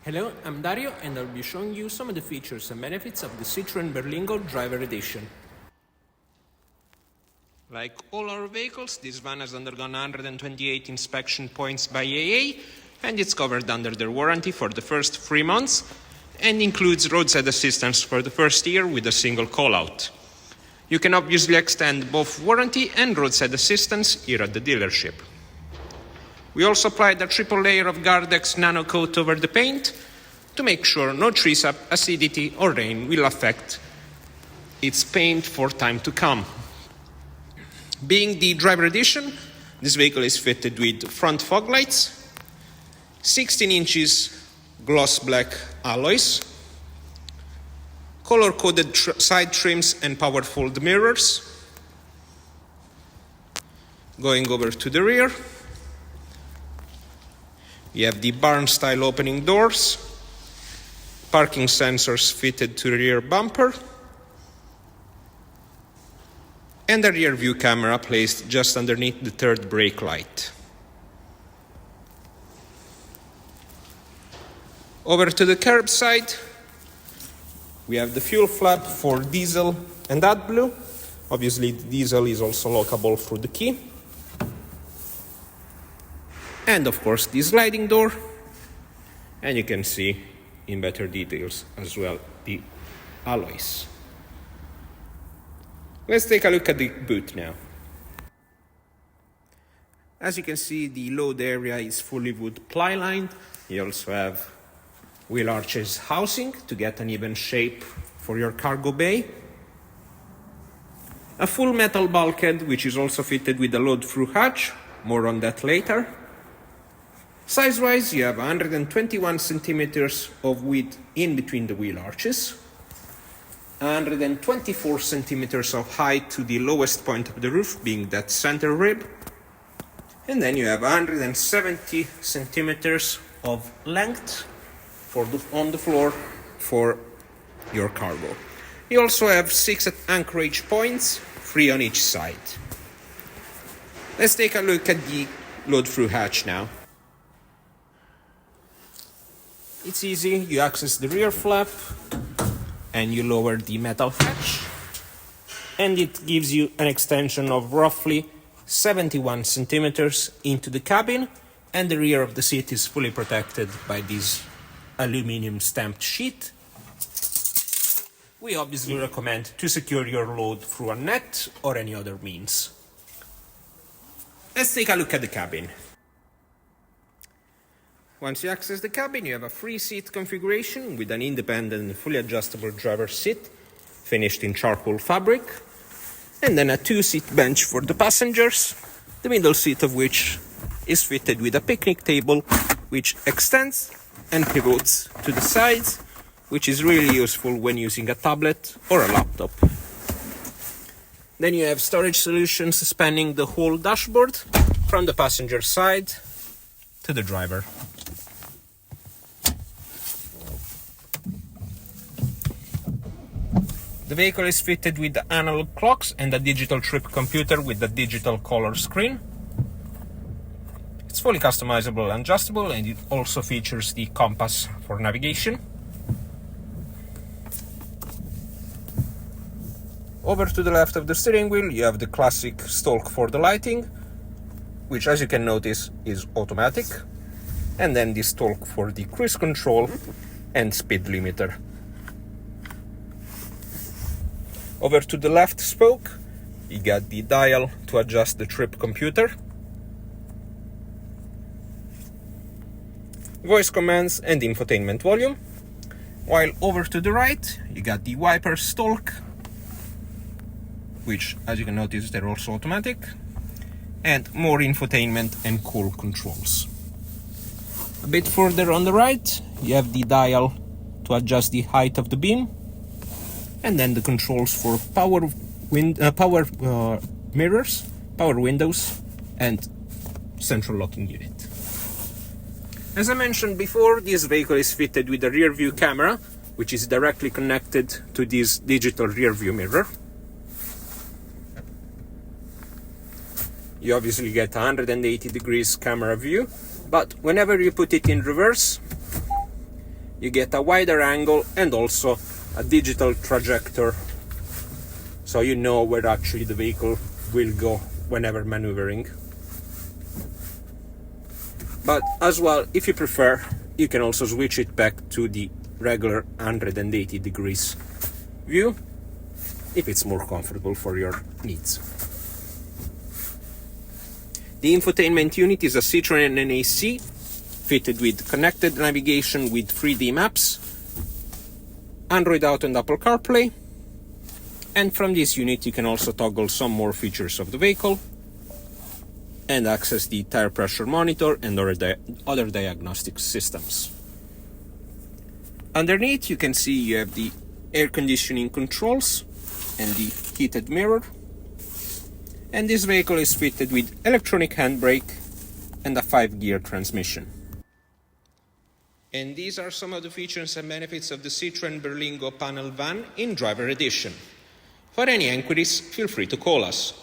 Hello, I'm Dario and I'll be showing you some of the features and benefits of the Citroen Berlingo Driver Edition. Like all our vehicles, this van has undergone 128 inspection points by AA and it's covered under their warranty for the first 3 months and includes roadside assistance for the first year with a single call-out. You can obviously extend both warranty and roadside assistance here at the dealership. We also applied a triple layer of Gardex nano coat over the paint to make sure no tree sap, acidity or rain will affect its paint for time to come. Being the Driver Edition, this vehicle is fitted with front fog lights, 16 inches gloss black alloys, color-coded side trims and power-fold mirrors. Going over to the rear, you have the barn-style opening doors, parking sensors fitted to the rear bumper, and a rear view camera placed just underneath the third brake light. Over to the curb side, we have the fuel flap for diesel and AdBlue. Obviously, the diesel is also lockable through the key. And of course, the sliding door. And you can see in better details as well the alloys. Let's take a look at the boot now. As you can see, the load area is fully wood ply lined. You also have wheel arches housing to get an even shape for your cargo bay. A full metal bulkhead, which is also fitted with a load-through hatch. More on that later. Size-wise, you have 121 centimeters of width in between the wheel arches, 124 centimeters of height to the lowest point of the roof, being that center rib, and then you have 170 centimeters of length on the floor for your cargo. You also have 6 anchorage points, 3 on each side. Let's take a look at the load-through hatch now. It's easy, you access the rear flap and you lower the metal hatch, and it gives you an extension of roughly 71 centimeters into the cabin, and the rear of the seat is fully protected by this aluminum stamped sheet. We obviously recommend to secure your load through a net or any other means. Let's take a look at the cabin. Once you access the cabin, you have a 3-seat configuration with an independent and fully adjustable driver's seat finished in charcoal fabric, and then a 2-seat bench for the passengers, the middle seat of which is fitted with a picnic table which extends and pivots to the sides, which is really useful when using a tablet or a laptop. Then you have storage solutions spanning the whole dashboard from the passenger side to the driver. The vehicle is fitted with analog clocks and a digital trip computer with a digital color screen. It's fully customizable and adjustable, and it also features the compass for navigation. Over to the left of the steering wheel, you have the classic stalk for the lighting, which, as you can notice, is automatic, and then the stalk for the cruise control and speed limiter. Over to the left spoke, you got the dial to adjust the trip computer, voice commands and infotainment volume, while over to the right, you got the wiper stalk, which, as you can notice, they're also automatic, and more infotainment and cool controls. A bit further on the right, you have the dial to adjust the height of the beam, and then the controls for power mirrors, power windows, and central locking unit. As I mentioned before, this vehicle is fitted with a rear view camera, which is directly connected to this digital rear view mirror. You obviously get 180 degrees camera view, but whenever you put it in reverse, you get a wider angle and also a digital trajectory, so you know where actually the vehicle will go whenever maneuvering. But as well, if you prefer, you can also switch it back to the regular 180 degrees view if it's more comfortable for your needs. The infotainment unit is a Citroen NAC fitted with connected navigation with 3D maps, Android Auto and Apple Carplay, and from this unit you can also toggle some more features of the vehicle and access the tire pressure monitor and other diagnostic systems. Underneath you can see you have the air conditioning controls and the heated mirror, and this vehicle is fitted with electronic handbrake and a 5-gear transmission. And these are some of the features and benefits of the Citroen Berlingo panel van in Driver Edition. For any inquiries, feel free to call us